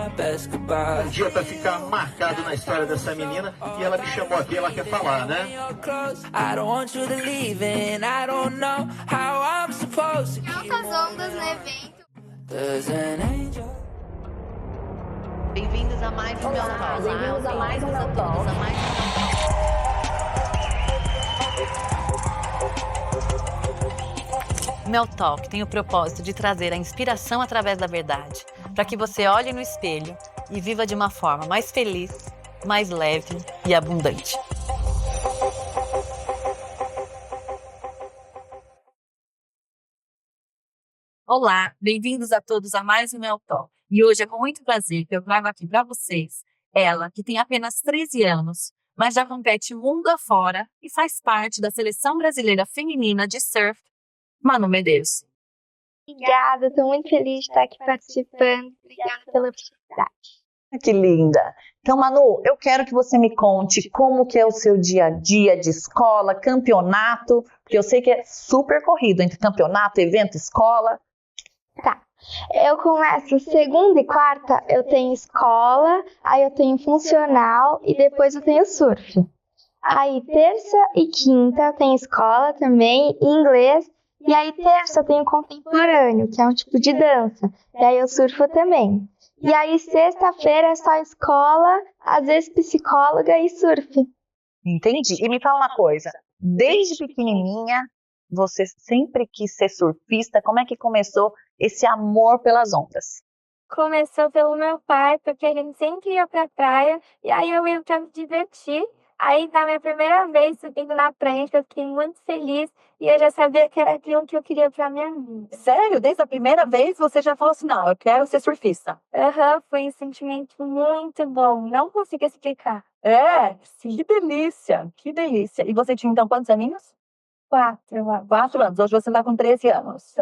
Um dia pra ficar marcado na história dessa menina e ela me chamou aqui, ela quer falar, né? Altas ondas no evento. Bem-vindos a mais um Meu Talk. Bem-vindos a mais um Meu Talk. Meu Talk tem o propósito de trazer a inspiração através da verdade, para que você olhe no espelho e viva de uma forma mais feliz, mais leve e abundante. Olá, bem-vindos a todos a mais um Meu Talk. E hoje é com muito prazer que eu trago aqui para vocês ela, que tem apenas 13 anos, mas já compete mundo afora e faz parte da seleção brasileira feminina de surf, Manu Medeiros. Obrigada, estou muito feliz de estar aqui participando. Obrigada pela oportunidade. Que linda! Então, Manu, eu quero que você me conte como que é o seu dia a dia de escola, campeonato, porque eu sei que é super corrido entre campeonato, evento, escola. Tá. Eu começo segunda e quarta, eu tenho escola, aí eu tenho funcional e depois eu tenho surf. Aí terça e quinta eu tenho escola também, inglês, e aí terça eu tenho contemporâneo, que é um tipo de dança, e aí eu surfo também. E aí sexta-feira é só escola, às vezes psicóloga e surf. Entendi. E me fala uma coisa, desde pequenininha, você sempre quis ser surfista, como é que começou esse amor pelas ondas? Começou pelo meu pai, porque a gente sempre ia pra praia, e aí eu ia pra me divertir. Aí, na minha primeira vez subindo na prancha, eu fiquei muito feliz, e eu já sabia que era aquilo que eu queria pra minha vida. Sério? Desde a primeira vez você já falou assim, não, eu quero ser surfista. Foi um sentimento muito bom, não consigo explicar. Sim. Que delícia, que delícia. E você tinha então quantos aninhos? 4. 4 anos, hoje você está com 13 anos.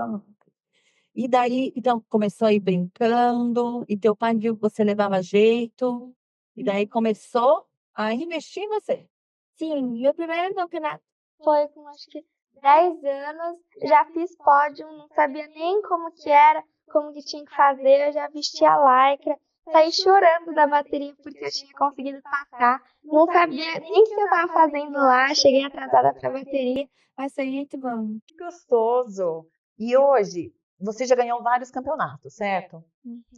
E daí, então, começou a ir brincando, e teu pai viu que você levava jeito, e daí começou a investir em você. Sim, meu primeiro campeonato foi com acho que 10 anos, já fiz pódio, não sabia nem como que era, como que tinha que fazer, eu já vestia a lycra, saí chorando da bateria porque eu tinha conseguido passar, não sabia nem o que eu estava fazendo lá, cheguei atrasada para a bateria, mas foi muito bom. Que gostoso! E hoje, você já ganhou vários campeonatos, certo?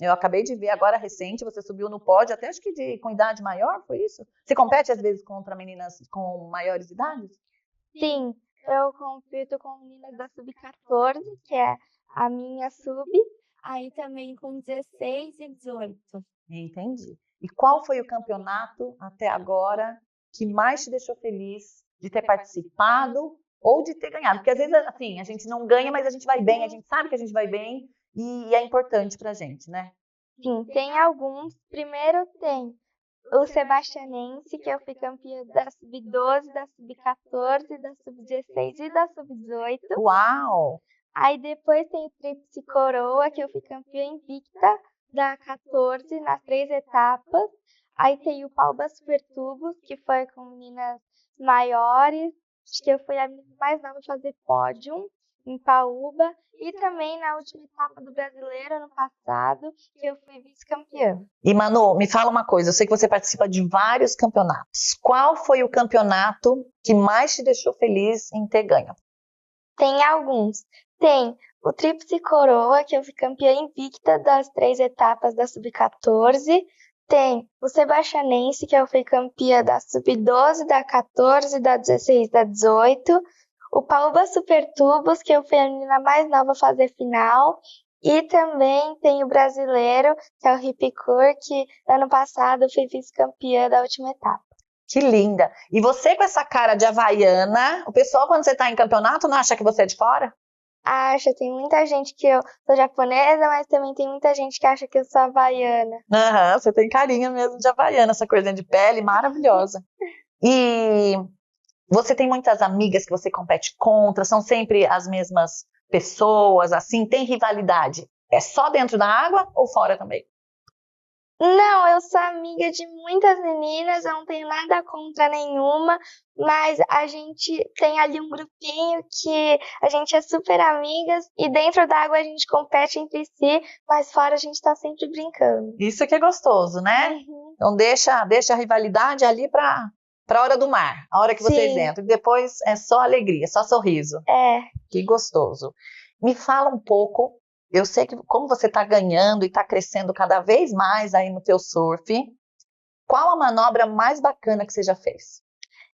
Eu acabei de ver agora recente, você subiu no pódio, até acho que com idade maior, foi isso? Você compete às vezes contra meninas com maiores idades? Sim, eu compito com meninas da sub-14, que é a minha sub, aí também com 16 e 18. Entendi. E qual foi o campeonato até agora que mais te deixou feliz de ter participado ou de ter ganhado? Porque às vezes, assim, a gente não ganha, mas a gente vai bem, a gente sabe que a gente vai bem e é importante pra gente, né? Sim, tem alguns. Primeiro tem o Sebastianense, que eu fui campeã da sub-12, da sub-14, da sub-16 e da sub-18. Uau! Aí depois tem o Tríplice Coroa, que eu fui campeã invicta da 14 nas 3 etapas. Aí tem o Pauba Super Tubos, que foi com meninas maiores. Acho que eu fui a menina mais nova a fazer pódio em Paúba. E também na última etapa do Brasileiro, ano passado, que eu fui vice-campeã. E Manu, me fala uma coisa, eu sei que você participa de vários campeonatos. Qual foi o campeonato que mais te deixou feliz em ter ganho? Tem alguns. Tem o Tríplice Coroa, que eu fui campeã invicta das 3 etapas da sub-14. Tem o Sebastianense, que eu fui campeã da sub-12, da 14, da 16, da 18. O Paúba Super Tubos, que eu fui a menina mais nova a fazer final. E também tem o brasileiro, que é o Ripicur, que ano passado eu fui vice-campeã da última etapa. Que linda! E você com essa cara de havaiana, o pessoal quando você está em campeonato não acha que você é de fora? Acha, tem muita gente que eu sou japonesa, mas também tem muita gente que acha que eu sou havaiana. Aham, você tem carinha mesmo de havaiana, essa coisinha de pele maravilhosa. E você tem muitas amigas que você compete contra, são sempre as mesmas pessoas, assim, tem rivalidade? É só dentro da água ou fora também? Não, eu sou amiga de muitas meninas, eu não tenho nada contra nenhuma, mas a gente tem ali um grupinho que a gente é super amigas e dentro d'água a gente compete entre si, mas fora a gente tá sempre brincando. Isso que é gostoso, né? Uhum. Então deixa a rivalidade ali para a hora do mar, a hora que vocês Sim. entram. E depois é só alegria, só sorriso. É, Que gostoso. Me fala um pouco, eu sei que como você está ganhando e está crescendo cada vez mais aí no teu surf, qual a manobra mais bacana que você já fez?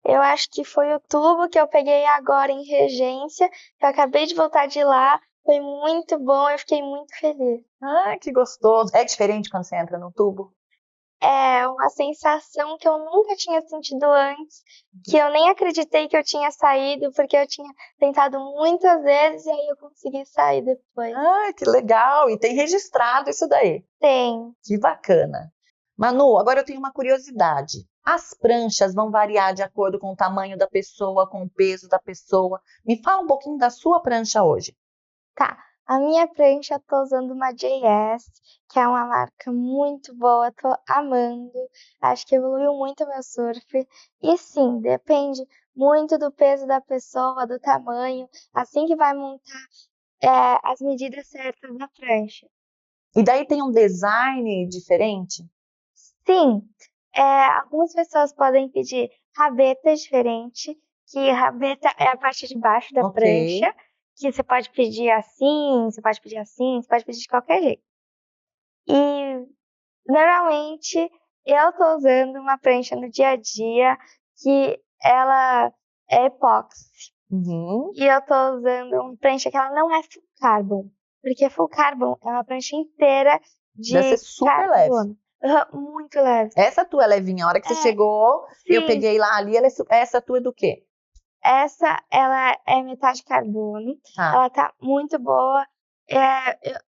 eu acho que foi o tubo que eu peguei agora em Regência, que eu acabei de voltar de lá, foi muito bom, eu fiquei muito feliz. Ah, que gostoso. É diferente quando você entra no tubo? É uma sensação que eu nunca tinha sentido antes, que eu nem acreditei que eu tinha saído, porque eu tinha tentado muitas vezes e aí eu consegui sair depois. Ah, que legal. E tem registrado isso daí. Tem. Que bacana. Manu, agora eu tenho uma curiosidade. As pranchas vão variar de acordo com o tamanho da pessoa, com o peso da pessoa. Me fala um pouquinho da sua prancha hoje. Tá. A minha prancha, eu tô usando uma JS, que é uma marca muito boa, tô amando. Acho que evoluiu muito o meu surf. E sim, depende muito do peso da pessoa, do tamanho, assim que vai montar as medidas certas da prancha. E daí tem um design diferente? Sim, algumas pessoas podem pedir rabeta diferente, que rabeta é a parte de baixo da Ok. prancha, que você pode pedir assim, você pode pedir assim, você pode pedir de qualquer jeito. E normalmente eu tô usando uma prancha no dia a dia que ela é epóxi. Uhum. E eu tô usando uma prancha que ela não é full carbon, porque full carbon é uma prancha inteira de Deve ser super leve. carbono. Muito leve. Essa tua é levinha. A hora que você chegou, eu Sim. peguei lá ali. Essa tua é do quê? Essa, ela é metade carbono. Tá. Ela tá muito boa.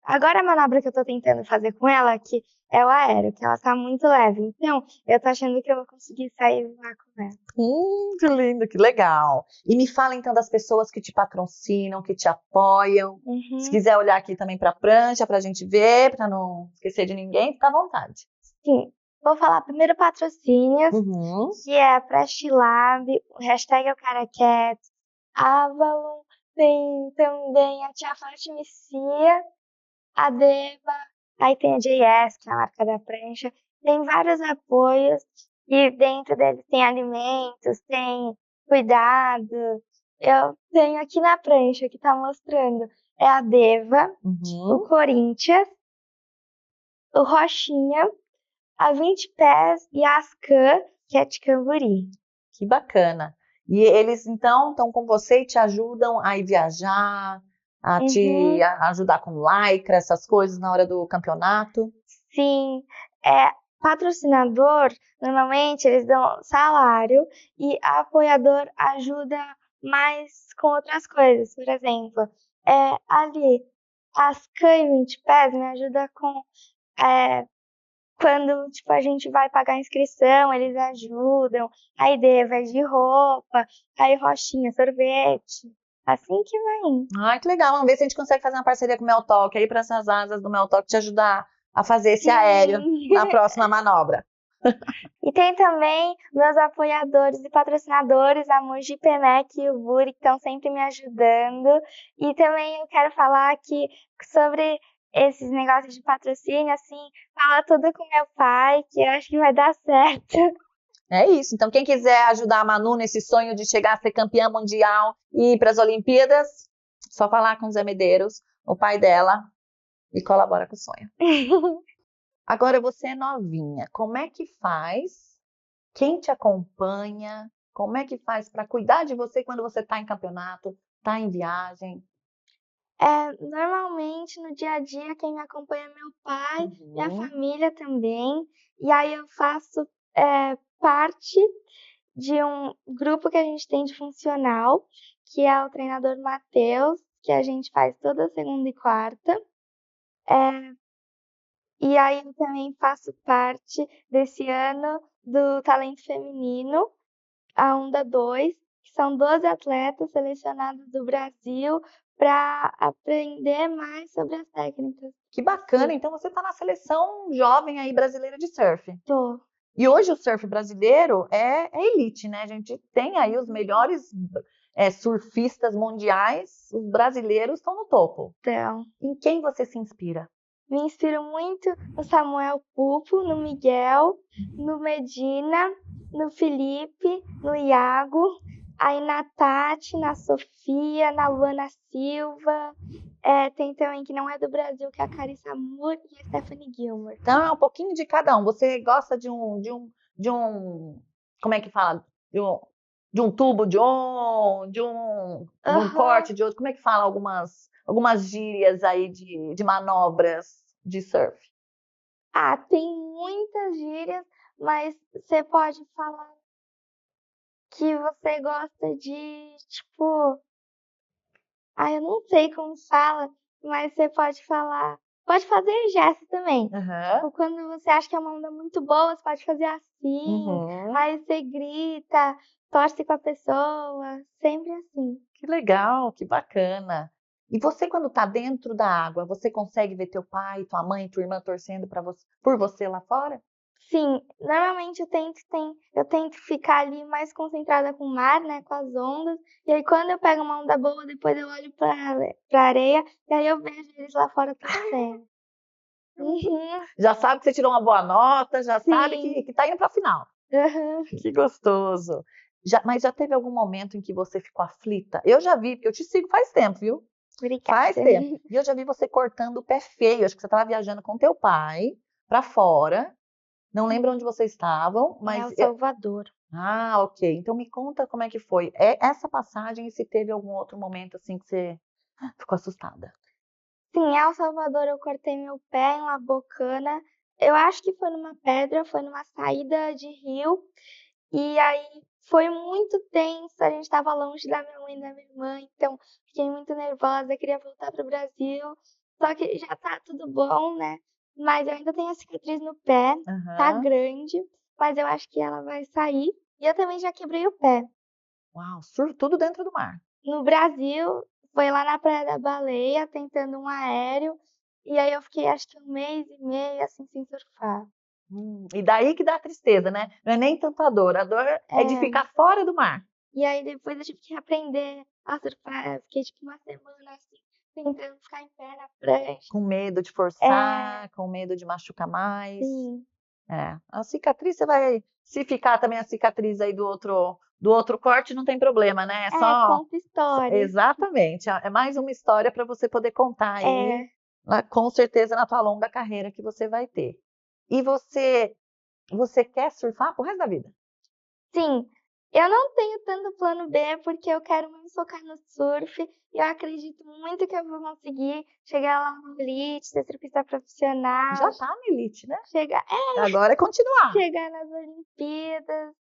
Agora a manobra que eu tô tentando fazer com ela, que é o aéreo, que ela tá muito leve. Então, eu tô achando que eu vou conseguir sair voar com ela. Que lindo, que legal. E me fala então das pessoas que te patrocinam, que te apoiam. Uhum. Se quiser olhar aqui também pra prancha, pra gente ver, pra não esquecer de ninguém, fica à vontade. Sim. Vou falar primeiro patrocínios, Uhum. que é a Prestilab, o hashtag é o Caracat, Avalon, tem também a Tia Fátima Cia, a Deva, aí tem a JS, que é a marca da prancha, tem vários apoios, e dentro deles tem alimentos, tem cuidado. Eu tenho aqui na prancha que tá mostrando, é a Deva, o Uhum. Corinthians, o Rochinha, a 20 Pés e a Ascan, que é de Camburi. Que bacana. E eles então estão com você e te ajudam a ir viajar, a te ajudar com lycra, essas coisas na hora do campeonato? Sim, patrocinador, normalmente eles dão salário e apoiador ajuda mais com outras coisas. Por exemplo, ali, as Can 20 Pés me ajuda com quando tipo, a gente vai pagar a inscrição, eles ajudam. A ideia vai de roupa, aí Rochinha, sorvete. Assim que vai indo. Ai, que legal. Vamos ver se a gente consegue fazer uma parceria com o Meltalk aí para essas asas do Meltalk te ajudar a fazer esse aéreo na próxima manobra. E tem também meus apoiadores e patrocinadores, a Moji Pemec e o Buri, que estão sempre me ajudando. E também eu quero falar que sobre esses negócios de patrocínio, assim, fala tudo com meu pai, que eu acho que vai dar certo. É isso. Então, quem quiser ajudar a Manu nesse sonho de chegar a ser campeã mundial e ir para as Olimpíadas, só falar com o Zé Medeiros, o pai dela, e colabora com o sonho. Agora você é novinha. Como é que faz? Quem te acompanha? Como é que faz para cuidar de você quando você está em campeonato, está em viagem? Normalmente no dia a dia quem me acompanha é meu pai, minha Uhum. família também. E aí eu faço parte de um grupo que a gente tem de funcional, que é o treinador Matheus, que a gente faz toda segunda e quarta. E aí eu também faço parte desse ano do Talento Feminino, a Onda 2, que são 12 atletas selecionados do Brasil para aprender mais sobre as técnicas. Que bacana, então você está na seleção jovem aí brasileira de surf. Tô. E hoje o surf brasileiro é elite, né? A gente tem aí os melhores surfistas mundiais, os brasileiros estão no topo. Então, Em quem você se inspira? me inspiro muito no Samuel Pupo, no Miguel, no Medina, no Felipe, no Iago, aí na Tati, na Sofia, na Luana Silva. Tem também que não é do Brasil, que é a Carissa Moore e a Stephanie Gilmore. Então é um pouquinho de cada um. Você gosta de um, como é que fala? De um tubo de um Aham. corte de outro. Como é que fala algumas gírias aí de manobras de surf? Ah, tem muitas gírias, mas você pode falar que você gosta de, tipo, eu não sei como fala, mas você pode falar, pode fazer gesto também. Aham. Tipo, quando você acha que é uma onda muito boa, você pode fazer assim, Uhum. aí você grita, torce com a pessoa, sempre assim. Que legal, que bacana. E você, quando está dentro da água, você consegue ver teu pai, tua mãe, tua irmã torcendo por você lá fora? Sim, normalmente eu tento ficar ali mais concentrada com o mar, né, com as ondas. E aí quando eu pego uma onda boa, depois eu olho pra areia e aí eu vejo eles lá fora torcendo. Uhum, Já sabe que você tirou uma boa nota, já sabe sim. que tá indo para a final. Aham. Que gostoso. Mas já teve algum momento em que você ficou aflita? Eu já vi, porque eu te sigo faz tempo, viu? Obrigada. Faz tempo. E eu já vi você cortando o pé feio. Acho que você estava viajando com teu pai para fora. Não lembro onde vocês estavam, É mas El Salvador. Ah, ok. Então me conta como é que foi. Essa passagem e se teve algum outro momento assim que você ficou assustada. Sim, em El Salvador eu cortei meu pé em La Bocana. Eu acho que foi numa pedra, foi numa saída de rio. E aí foi muito tenso, a gente estava longe da minha mãe e da minha irmã, então fiquei muito nervosa, queria voltar pro Brasil. Só que já tá tudo bom, né? Mas eu ainda tenho a cicatriz no pé, tá Aham. grande, mas eu acho que ela vai sair. E eu também já quebrei o pé. Uau, tudo dentro do mar. No Brasil, foi lá na Praia da Baleia, tentando um aéreo, e aí eu fiquei acho que 1 mês e meio assim sem surfar. E daí que dá a tristeza, né? Não é nem tanto a dor é de É. ficar fora do mar. E aí depois eu tive que aprender a surfar. Eu fiquei tipo uma semana assim, tentando ficar em pé na prancha. Com medo de forçar, com medo de machucar mais. Sim. A cicatriz, você vai. Se ficar também a cicatriz aí do outro corte, não tem problema, né? É só. Conta histórias. Exatamente. É mais uma história para você poder contar aí, com certeza, na tua longa carreira que você vai ter. E você quer surfar pro resto da vida? Sim. Eu não tenho tanto plano B porque eu quero muito focar no surf. E eu acredito muito que eu vou conseguir chegar lá na elite, ser surfista profissional. Já tá na elite, né? Chegar, Agora é continuar. chegar nas Olimpíadas.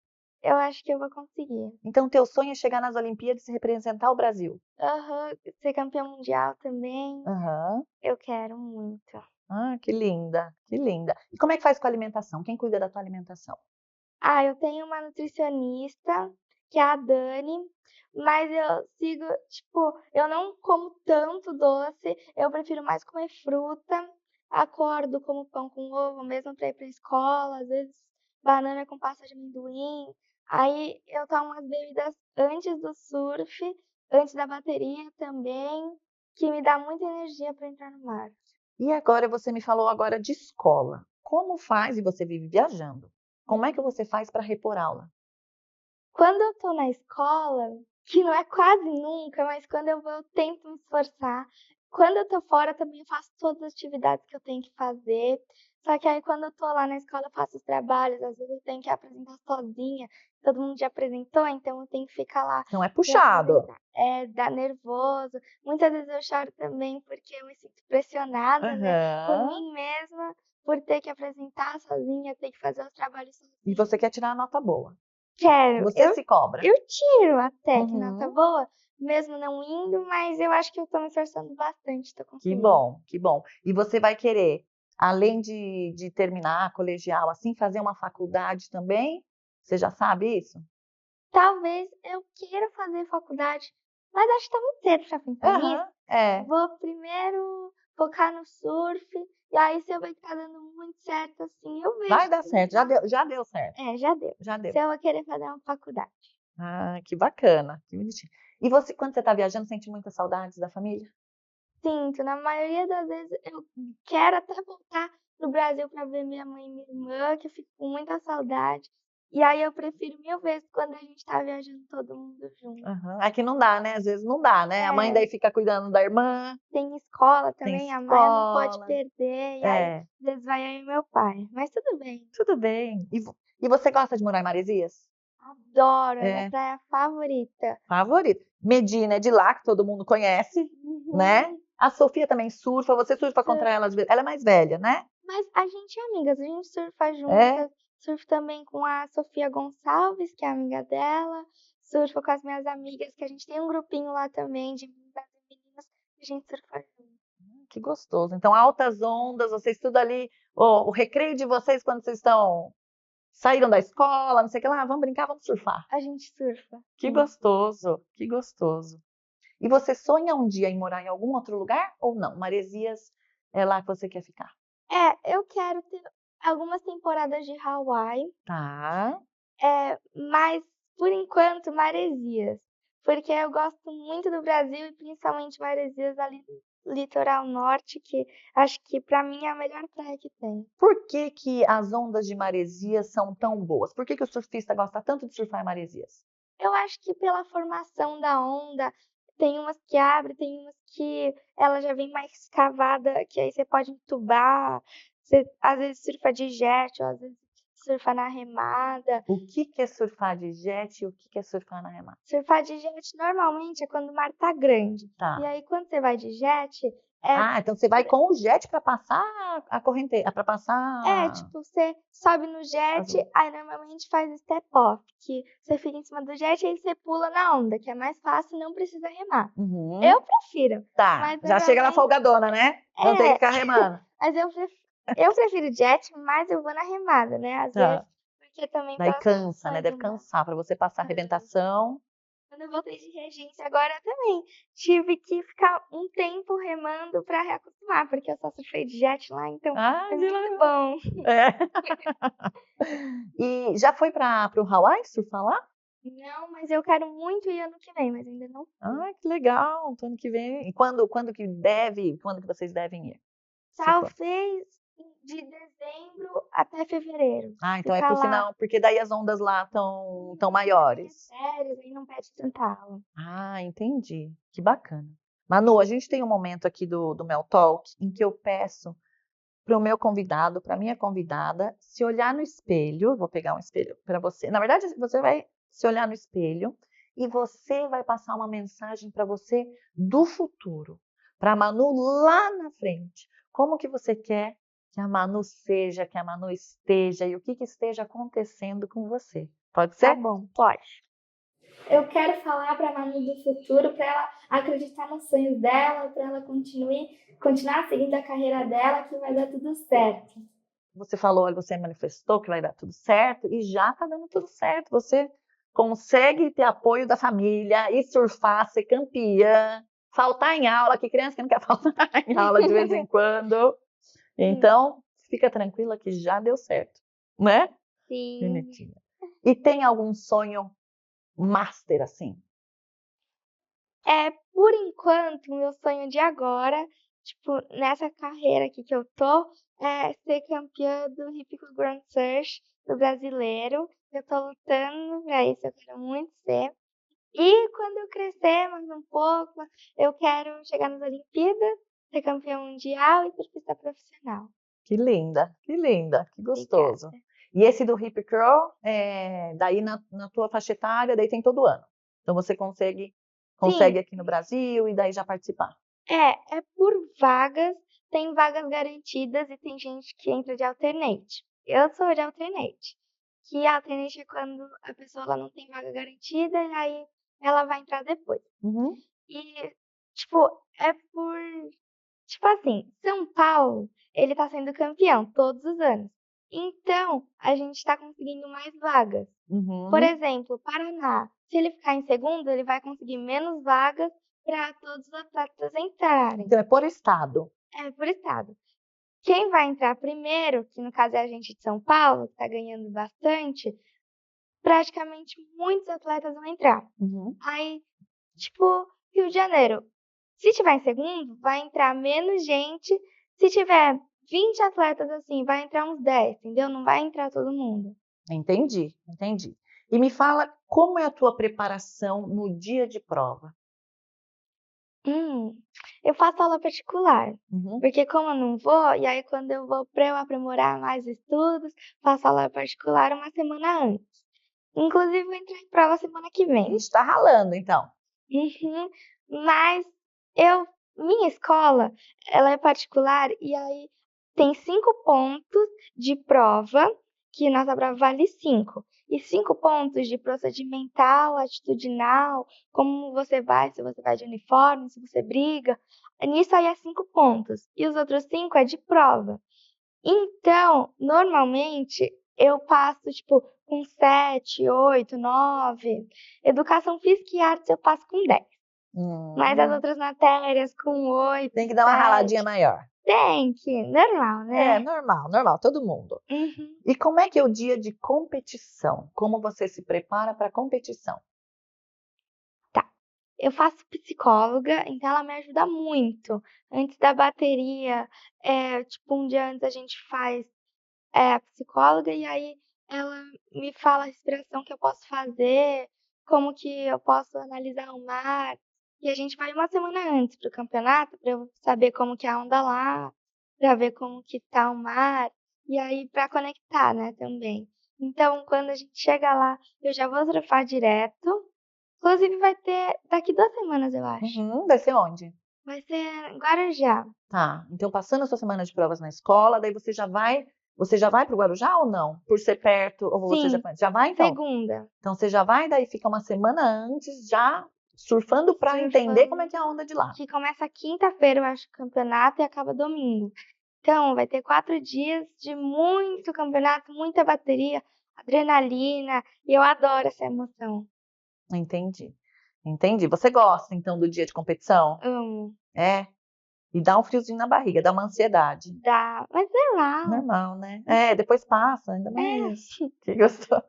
Eu acho que eu vou conseguir. Então, teu sonho é chegar nas Olimpíadas e representar o Brasil. Aham, ser campeã mundial também. Aham. Eu quero muito. Ah, que linda, que linda. E como é que faz com a alimentação? Quem cuida da tua alimentação? Eu tenho uma nutricionista, que é a Dani, mas eu sigo, tipo, eu não como tanto doce, eu prefiro mais comer fruta. Acordo, como pão com ovo, mesmo pra ir pra escola, às vezes banana com pasta de amendoim. Aí eu tomo umas bebidas antes do surf, antes da bateria também, que me dá muita energia pra entrar no mar. E agora você me falou agora de escola. Como faz, e você vive viajando, como é que você faz para repor aula? Quando eu tô na escola, que não é quase nunca, mas quando eu vou, eu tento me esforçar. Quando eu tô fora, também eu faço todas as atividades que eu tenho que fazer. Só que aí, quando eu tô lá na escola, eu faço os trabalhos. Às vezes eu tenho que apresentar sozinha. Todo mundo já apresentou, então eu tenho que ficar lá. Não é pra puxado. apresentar. Dá nervoso. Muitas vezes eu choro também porque eu me sinto pressionada, né? Por Aham. mim mesma, por ter que apresentar sozinha, ter que fazer os trabalhos E sozinha. você quer tirar a nota boa. Quero. Você se cobra. Eu tiro até, que nota Uhum. boa, mesmo não indo, mas eu acho que eu tô me esforçando bastante, tô Que conseguindo. bom, que bom. E você vai querer, além de terminar colegial, assim, fazer uma faculdade também? Você já sabe isso? Talvez eu queira fazer faculdade, Mas acho que tá muito cedo pra pensar nisso. Aham, é. Vou primeiro focar no surf, e aí se eu ver que tá dando muito certo assim, eu vejo. Vai dar certo, já deu certo, É, já deu. já deu. Se eu vou querer fazer uma faculdade. Ah, que bacana, que bonitinho. E você, quando você tá viajando, sente muitas saudades da família? Sinto, na maioria das vezes eu quero até voltar pro Brasil pra ver minha mãe e minha irmã, que eu fico com muita saudade. E aí eu prefiro 1000 vezes quando a gente tá viajando todo mundo junto. Aham. Aqui não dá, né? Às vezes não dá, né? A mãe daí fica cuidando da irmã, Tem escola tem também, a Maia não pode escola. perder, e aí É, às vezes vai eu e meu pai. Mas tudo bem, tudo bem. E você gosta de morar em Maresias? adoro, é minha É, praia favorita. favorito. Medina é de lá, que todo mundo conhece, né? A Sofia também surfa, você surfa contra ela às vezes. Ela é mais velha, né? Mas a gente é amigas, a gente surfa É? juntas. Surfo também com a Sofia Gonçalves, que é amiga dela. Surfo com as minhas amigas, que a gente tem um grupinho lá também de meninas e meninas, que a gente surfa junto. Que gostoso. Então, altas ondas, vocês tudo ali, o recreio de vocês quando vocês saíram da escola, não sei o que lá, vamos brincar, vamos surfar. A gente surfa. Que Sim. gostoso, que gostoso. E você sonha um dia em morar em algum outro lugar ou não? Maresias é lá que você quer ficar? É, eu quero ter algumas temporadas de Hawaii, Tá. mas por enquanto Maresias. Porque eu gosto muito do Brasil e principalmente Maresias ali no litoral norte, que acho que pra mim é a melhor praia que tem. Por que que as ondas de Maresias são tão boas? Por que que o surfista gosta tanto de surfar em Maresias? Eu acho que pela formação da onda, tem umas que abre, tem umas que ela já vem mais cavada, que aí você pode entubar. Você às vezes surfa de jet, ou às vezes surfa na remada. O que que é surfar de jet e o que que é surfar na remada? Surfar de jet normalmente é quando o mar tá grande. Tá. E aí quando você vai de jet, Ah, então você vai com o jet para passar a corrente, para passar. tipo, você sobe no jet, Azul. aí normalmente faz step off, que você fica em cima do jet e aí você pula na onda, que é mais fácil e não precisa remar. Uhum. Eu prefiro, Tá, mas já chega na normalmente folgadona, né? Não tem que ficar remando. mas eu prefiro jet, mas eu vou na remada, né? Às Tá. vezes, porque também Daí pela cansa, né? formação Deve do mar. cansar para você passar a arrebentação. Quando eu voltei de regência agora eu também tive que ficar um tempo remando pra reacostumar, porque eu só surfei de jet lá, então Ah, foi de muito bom. É. E já foi para o Hawaii surfar lá? Não, mas eu quero muito ir ano que vem, mas ainda não fui. Ah, que legal. Então, ano que vem. E quando que vocês devem ir? Talvez de dezembro até fevereiro. Ah, então é Ficar pro lá final, porque daí as ondas lá tão maiores. férias, aí não pede tanta aula. Ah, entendi. Que bacana. Manu, a gente tem um momento aqui do Mel Talk em que eu peço para o meu convidado, para a minha convidada, se olhar no espelho. Vou pegar um espelho para você. Na verdade, você vai se olhar no espelho e você vai passar uma mensagem para você do futuro, para a Manu lá na frente. Como que você quer que a Manu seja, que a Manu esteja e o que esteja acontecendo com você? Pode Tá ser? bom, pode. Eu quero falar pra Manu do futuro, pra ela acreditar nos sonhos dela, pra ela continuar seguindo a carreira dela, que vai dar tudo certo. Você falou, você manifestou que vai dar tudo certo e já está dando tudo certo. Você consegue ter apoio da família e surfar, ser campeã, faltar em aula, que criança que não quer faltar em aula de vez em quando. Então, fica tranquila que já deu certo, né? Sim. Bonitinha. E tem algum sonho master assim? Por enquanto, o meu sonho de agora, tipo, nessa carreira aqui que eu tô, é ser campeã do Hípico Grand Search do brasileiro. Eu tô lutando pra isso, eu quero muito ser. E quando eu crescer mais um pouco, eu quero chegar nas Olimpíadas, ser campeã mundial e surfista profissional. Que linda, que gostoso. Obrigada. E esse do Hip Curl, daí na tua faixa etária, daí tem todo ano. Então você consegue Sim. aqui no Brasil e daí já participar. É por vagas, tem vagas garantidas e tem gente que entra de alternate. Eu sou de alternate, que alternate é quando a pessoa ela não tem vaga garantida e aí ela vai entrar depois. Uhum. E, tipo, tipo assim, São Paulo, ele tá sendo campeão todos os anos. Então, a gente está conseguindo mais vagas. Uhum. Por exemplo, o Paraná, se ele ficar em segundo, ele vai conseguir menos vagas para todos os atletas entrarem. Então é por estado. É por estado. Quem vai entrar primeiro, que no caso é a gente de São Paulo, que está ganhando bastante, praticamente muitos atletas vão entrar. Uhum. Aí, tipo, Rio de Janeiro, se tiver em segundo, vai entrar menos gente. Se tiver 20 atletas assim, vai entrar uns 10, entendeu? Não vai entrar todo mundo. Entendi. E me fala como é a tua preparação no dia de prova? Eu faço aula particular, Uhum. porque como eu não vou, e aí quando eu vou para eu aprimorar mais estudos, faço aula particular uma semana antes. Inclusive, vou entrar em prova semana que vem. Ixi, tá ralando então. Uhum. Mas minha escola, ela é particular e aí tem 5 pontos de prova, que nossa prova vale 5. E 5 pontos de procedimental, atitudinal, como você vai, se você vai de uniforme, se você briga. Nisso aí é 5 pontos. E os outros 5 é de prova. Então, normalmente, eu passo, tipo, com 7, 8, 9. Educação física e artes eu passo com 10. Mas as outras matérias com 8, Tem que dar uma 7. raladinha maior. Tem que, normal, É, né? normal, todo mundo. Uhum. E como é que é o dia de competição? Como você se prepara para a competição? Eu faço psicóloga, então ela me ajuda muito. Antes da bateria, tipo, um dia antes a gente faz a psicóloga e aí ela me fala a respiração que eu posso fazer, como que eu posso analisar o mar. E a gente vai uma semana antes pro campeonato para eu saber como que é a onda lá, para ver como que tá o mar e aí para conectar, né, também. Então, quando a gente chega lá, eu já vou surfar direto. Inclusive vai ter daqui 2 semanas, eu acho. Uhum, vai ser onde? Vai ser em Guarujá. Tá, então passando a sua semana de provas na escola, daí você já vai para o Guarujá ou não? Por ser perto, ou você Sim, já vai então? segunda. Então você já vai, daí fica uma semana antes já surfando para entender como é que é a onda de lá. Que começa quinta-feira, eu acho, o campeonato e acaba domingo. Então, vai ter 4 dias de muito campeonato, muita bateria, adrenalina, e eu adoro essa emoção. Entendi. Você gosta então do dia de competição? Amo. É. E dá um friozinho na barriga, dá uma ansiedade. Dá, mas normal. Normal, né? É, depois passa, ainda mais. É. Que gostoso.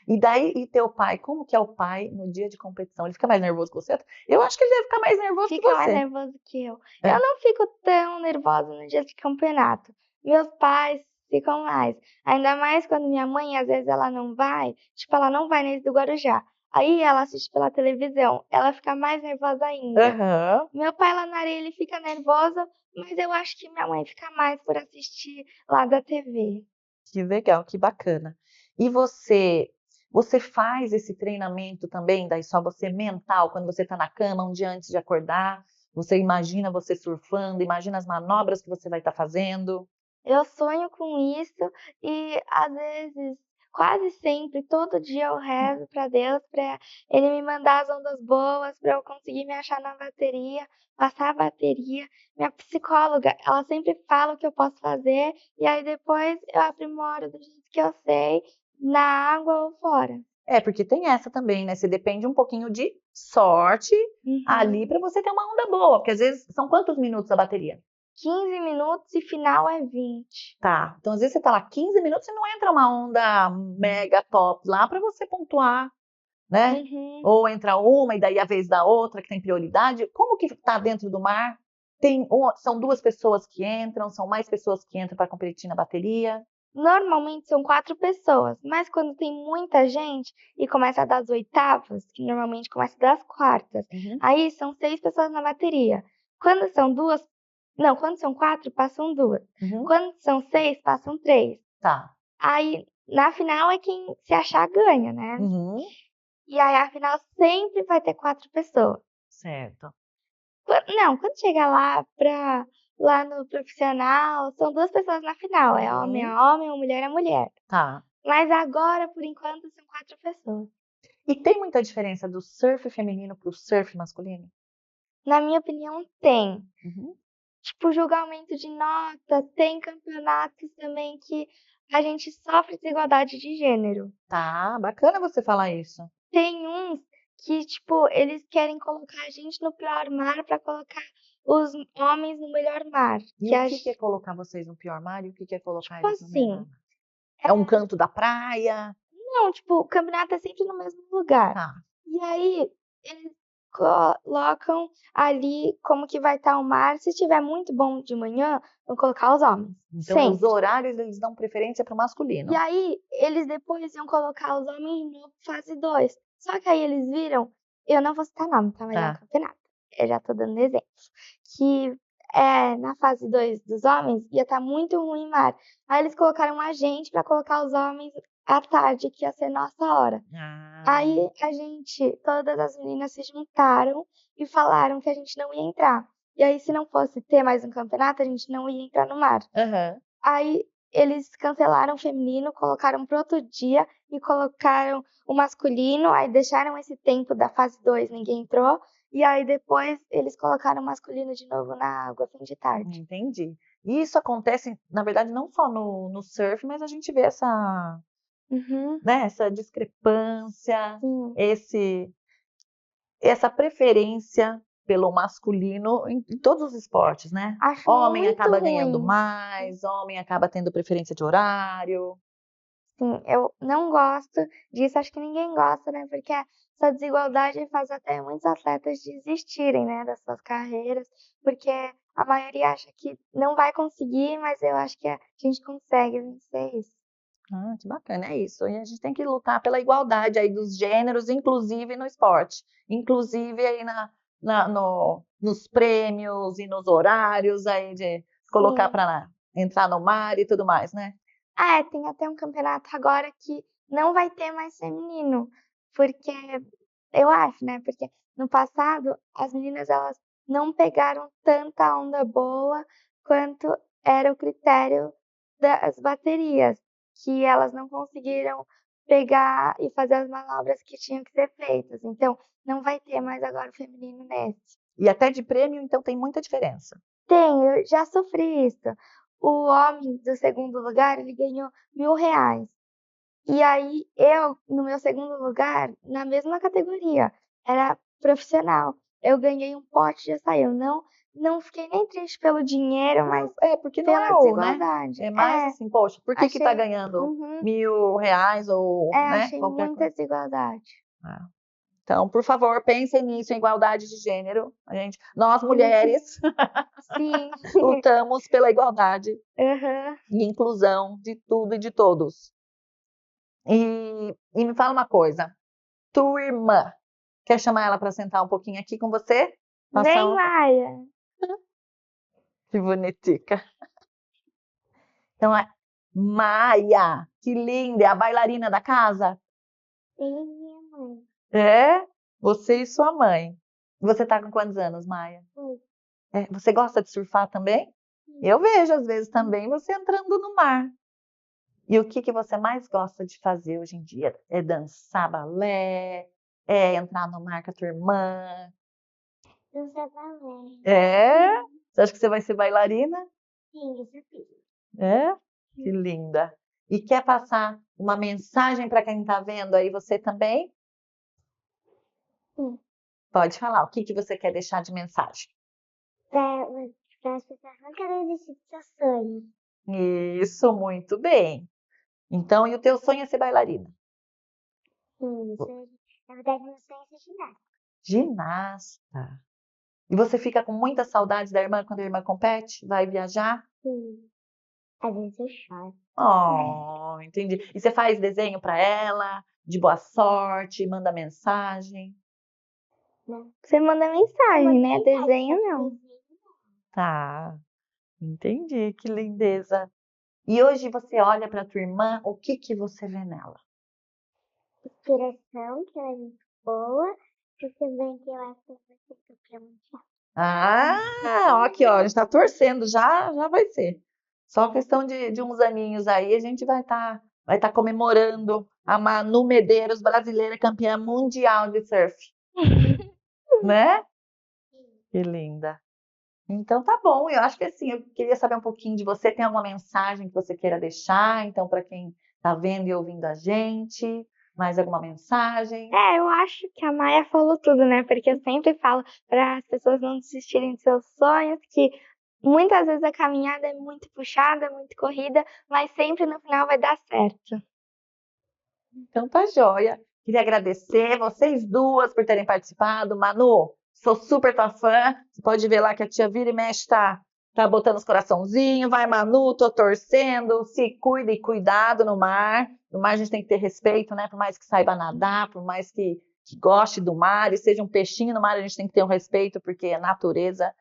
E daí, e teu pai, como que é o pai no dia de competição? Ele fica mais nervoso que você? Eu acho que ele deve ficar mais nervoso que Fica mais você. nervoso que eu. É. Eu não fico tão nervosa no dia de campeonato. Meus pais ficam mais. Ainda mais quando minha mãe, às vezes, ela não vai. Tipo, ela não vai nesse do Guarujá. Aí ela assiste pela televisão. Ela fica mais nervosa ainda. Aham. Meu pai lá na areia, ele fica nervoso. Mas eu acho que minha mãe fica mais por assistir lá da TV. Que legal, que bacana. E você faz esse treinamento também, daí só você mental, quando você está na cama, um dia antes de acordar, você imagina você surfando, imagina as manobras que você vai estar fazendo. Eu sonho com isso e às vezes, quase sempre, todo dia eu rezo para Deus para ele me mandar as ondas boas para eu conseguir me achar na bateria, passar a bateria. Minha psicóloga, ela sempre fala o que eu posso fazer e aí depois eu aprimoro do jeito que eu sei, na água ou fora. É, porque tem essa também, né? Você depende um pouquinho de sorte ali para você ter uma onda boa, porque às vezes são quantos minutos a bateria? 15 minutos e final é 20. Tá. Então às vezes você tá lá 15 minutos e não entra uma onda mega top lá para você pontuar, né? Uhum. Ou entra uma e daí a vez da outra que tem prioridade. Como que tá dentro do mar? São 2 pessoas que entram, são mais pessoas que entram para competir na bateria. Normalmente são 4 pessoas, mas quando tem muita gente e começa das oitavas, que normalmente começa das quartas, aí são 6 pessoas na bateria. Quando são 2, não, quando são 4, passam 2. Quando são 6, passam 3. Tá. Aí na final é quem se achar ganha, né? E aí a final sempre vai ter 4 pessoas. Certo. Quando chega lá no profissional, são 2 pessoas na final, é homem a homem, ou mulher a mulher. Tá. Mas agora, por enquanto, são 4 pessoas. E tem muita diferença do surf feminino pro surf masculino? Na minha opinião, tem. Tipo, julgamento de nota, tem campeonatos também que a gente sofre desigualdade de gênero. Tá, bacana você falar isso. Tem uns que, tipo, eles querem colocar a gente no pior mar pra colocar os homens no melhor mar. E Que o a que é colocar vocês no pior mar e o que é colocar Tipo eles no melhor assim, mar? É um canto da praia? não, tipo, o campeonato é sempre no mesmo lugar. Tá. E aí, eles colocam ali como que vai estar o mar. Se tiver muito bom de manhã, vão colocar os homens. Então, os Sempre. horários, eles dão preferência para o masculino. E aí, eles depois iam colocar os homens de novo fase 2. Só que aí eles viram, eu não vou citar nome, tá? Mas é um Tá. campeonato. Eu já tô dando exemplos. Que na fase 2 dos homens ia estar muito ruim o mar. Aí eles colocaram a gente pra colocar os homens à tarde, que ia ser nossa hora. Ah, Aí todas as meninas se juntaram e falaram que a gente não ia entrar. E aí, se não fosse ter mais um campeonato, a gente não ia entrar no mar. aham. Aí eles cancelaram o feminino, colocaram pro outro dia e colocaram o masculino, aí deixaram esse tempo da fase 2, ninguém entrou. E aí depois eles colocaram o masculino de novo na água, fim de tarde. Entendi. E isso acontece, na verdade, não só no surf, mas a gente vê essa, Uhum, né, essa discrepância, sim. essa preferência pelo masculino em todos os esportes, né? Acho Homem muito acaba ganhando ruim. mais, homem acaba tendo preferência de horário. Sim, eu não gosto disso, acho que ninguém gosta, né? Porque essa desigualdade faz até muitos atletas desistirem, né, das suas carreiras, porque a maioria acha que não vai conseguir, mas eu acho que a gente consegue vencer isso. Ah, que bacana, é isso. E a gente tem que lutar pela igualdade aí dos gêneros, inclusive no esporte, inclusive aí nos prêmios e nos horários aí de colocar Sim. para entrar no mar e tudo mais, né? Tem até um campeonato agora que não vai ter mais feminino, porque eu acho, né? Porque no passado as meninas elas não pegaram tanta onda boa quanto era o critério das baterias, que elas não conseguiram pegar e fazer as manobras que tinham que ser feitas. Então, não vai ter mais agora o feminino nesse. E até de prêmio, então tem muita diferença. Tem, eu já sofri isso. O homem do segundo lugar, ele ganhou R$ 1.000. E aí, eu, no meu segundo lugar, na mesma categoria, era profissional. Eu ganhei um pote de açaí. Eu não fiquei nem triste pelo dinheiro, mas É, porque não pela é o, né? desigualdade. É mais assim, poxa, por que tá achei. ganhando Uhum, R$ 1.000 ou, né, achei qualquer muita coisa? desigualdade. Ah. Então, por favor, pensem nisso, em igualdade de gênero. Nós mulheres Sim. lutamos pela igualdade Uhum. e inclusão de tudo e de todos. E me fala uma coisa, tua irmã, quer chamar ela para sentar um pouquinho aqui com você? Passar Vem, Maia. Que bonitica. Então, Maia, que linda, é a bailarina da casa? Sim, minha mãe. É? Você e sua mãe. Você tá com quantos anos, Maia? Você gosta de surfar também? Eu vejo, às vezes, também você entrando no mar. E o que você mais gosta de fazer hoje em dia? É dançar balé? É entrar no mar com a tua irmã? Dançar balé. É? Você acha que você vai ser bailarina? Sim, isso sim. É? Que linda. E quer passar uma mensagem para quem está vendo aí, você também? Sim. Pode falar, o que você quer deixar de mensagem? Para as pessoas nunca desistir dos seus sonhos. Isso, muito bem. Então, e o teu sonho é ser bailarina? Sim, na verdade, meu sonho é ser ginasta. Ginasta. E você fica com muita saudade da irmã quando a irmã compete? Vai viajar? Sim. Às vezes eu choro. Oh, entendi. E você faz desenho para ela, de boa sorte, manda mensagem? Você manda mensagem, né? Desenho não. Tá, entendi, que lindeza. E hoje você olha para tua irmã, o que você vê nela? Inspiração, que ela é muito boa. E também que eu acho que vai ser campeã mundial. Ah, aqui ó, a gente tá torcendo, já vai ser. Só questão de uns aninhos aí, a gente vai tá comemorando a Manu Medeiros, brasileira campeã mundial de surf, né? Que linda. Então tá bom, eu acho que assim, eu queria saber um pouquinho de você. Tem alguma mensagem que você queira deixar? Então, para quem tá vendo e ouvindo a gente, mais alguma mensagem? Eu acho que a Maia falou tudo, né? Porque eu sempre falo para as pessoas não desistirem de seus sonhos, que muitas vezes a caminhada é muito puxada, muito corrida, mas sempre no final vai dar certo. Então tá joia. Queria agradecer vocês duas por terem participado. Manu, sou super tua fã. Você pode ver lá que a tia vira e mexe tá botando os coraçãozinhos. Vai, Manu, tô torcendo. Se cuida e cuidado no mar. No mar a gente tem que ter respeito, né? Por mais que saiba nadar, por mais que goste do mar e seja um peixinho no mar, a gente tem que ter um respeito, porque a natureza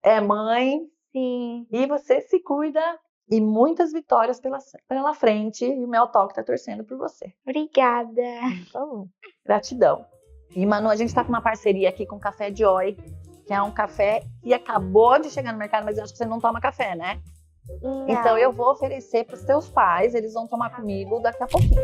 é mãe. Sim. E você se cuida. E muitas vitórias pela frente. E o Mel Talk tá torcendo por você. Obrigada. Então, gratidão. E, Manu, a gente está com uma parceria aqui com o Café Joy, que é um café que acabou de chegar no mercado, mas eu acho que você não toma café, né? Não. Então, eu vou oferecer para os teus pais, eles vão tomar comigo daqui a pouquinho.